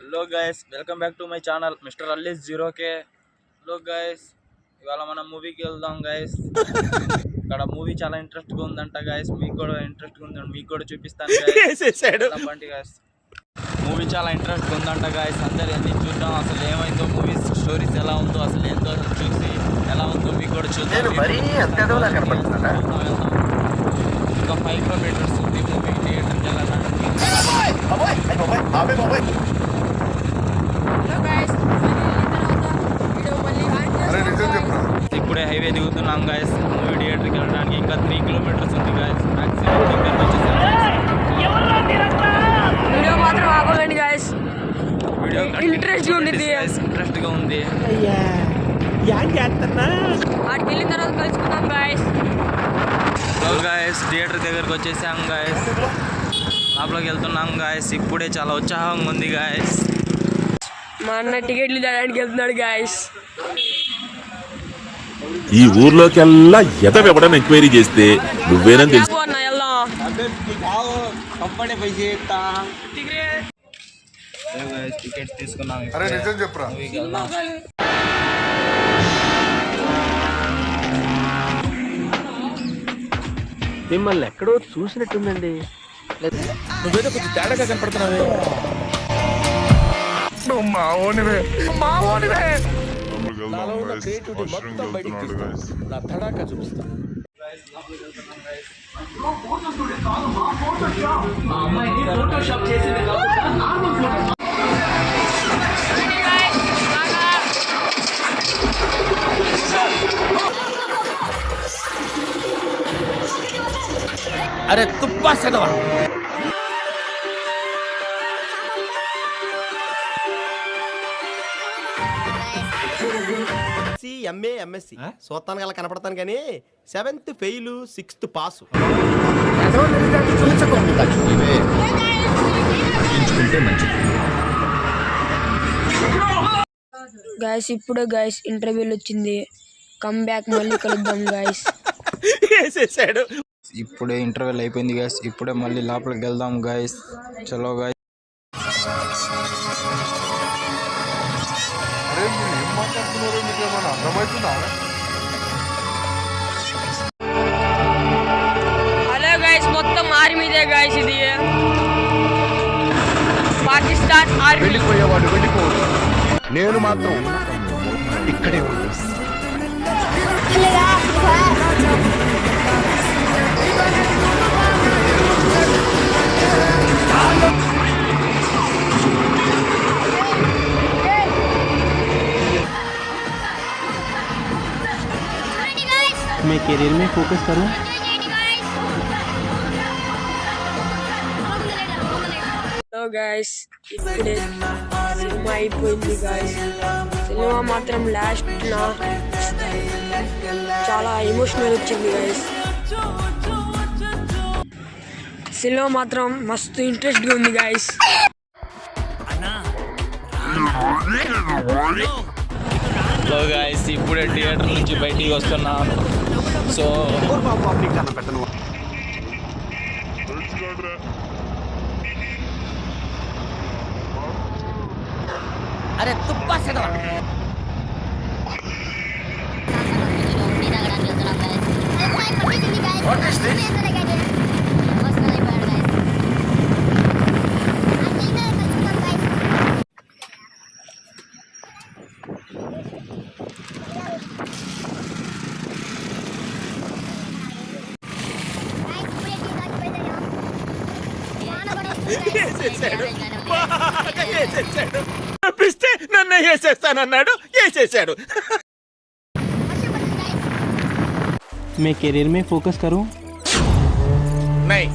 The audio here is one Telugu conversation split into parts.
Hello guys, welcome back to my channel mister Ally's 0K. Hello guys, ఇవాళ మనం మూవీకి వెళ్దాం గైస్. ఇక్కడ మూవీ చాలా ఇంట్రెస్ట్గా ఉందంట గైస్. మీకు కూడా ఇంట్రెస్ట్గా ఉందండి, మీకు కూడా చూపిస్తాను గైస్. మూవీ చాలా ఇంట్రెస్ట్గా ఉందంట గైస్. అందరు అన్ని చూద్దాం, అసలు ఏమైందో, మూవీ స్టోరీస్ ఎలా ఉందో, అసలు ఏందో చూసి ఎలా ఉందో మీకు కూడా చూద్దాం. ఇంకా 5 కిలోమీటర్స్ ఉంది మూవీ థియేటర్కి వెళ్ళాలంటే. ఇప్పుడే హైవే దిగుతున్నాం గాయస్. మూవీ థియేటర్కి వెళ్ళడానికి ఇంకా 3 కిలోమీటర్స్ ఉంది గాయస్. మాక్సిమం దగ్గరకు వచ్చేసాం. వీడియో మాత్రం ఆపకండి గాయస్, వీడియో ఇంట్రెస్ట్ గా ఉంది. ఆడికి వెళ్ళిన తర్వాత కలుసుకుందాం గాయస్. హలో గాయస్, థియేటర్ దగ్గరకు వచ్చేసాం గాయస్. లోపలికి వెళ్తున్నాం గాయస్. ఇప్పుడే చాలా ఉత్సాహంగా ఉంది గాయస్. మా అన్న టికెట్లు తేడానికి వెళ్తున్నాడు గాయస్. ఈ ఊర్లోకెల్లా ఎదవెవడని ఎంక్వైరీ చేస్తే నువ్వేనని తెలుసు. టికెట్స్ తీసుకున్నాం. మిమ్మల్ని ఎక్కడో చూసినట్టుందండి. నువ్వేదో కొంచెం తేడాగా కనపడుతున్నావే. అరే తుప్పా చదవా. ఎంఏ ఎంఎస్సి సూత్తానికి అలా కనపడతాను కానీ 7th fail 6th pass. Guys ఇప్పుడే గాయస్ ఇంటర్వ్యూలు వచ్చింది. కమ్ బ్యాక్, మళ్ళీ కలుద్దాం గాయస్. ఇప్పుడే ఇంటర్వెల్ అయిపోయింది గాయస్. ఇప్పుడే మళ్ళీ లోపలికి వెళ్దాం గాయస్. చలో గాయస్. హలో గాయస్, మొత్తం ఆర్మీదే గాయస్. ఇది పాకిస్తాన్ ఆర్మీ. వెళ్ళిపోయేవాడు వెళ్ళిపోడు, నేను మాత్రం ఇక్కడే ఉంది. मैं करियर में फोकस करूं. హలో గాయస్, ఇప్పుడే సినిమా అయిపోయింది గాయస్. సినిమా మాత్రం లాస్ట్ చాలా ఎమోషనల్ వచ్చింది గాయస్. సినిమా మాత్రం మస్తు ఇంట్రెస్ట్గా ఉంది గాయస్. హలో గాయస్, ఇప్పుడే థియేటర్ నుంచి బయటికి వస్తున్నాం. సో అరే తుప్పా చదవా. పిస్తే నన్ను వేసేస్తానన్నాడు, వేసేసాడు. मैं करियर में फोकस करूं. नहीं,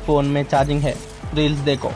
फोन में चार्जिंग है, रील्स देखो.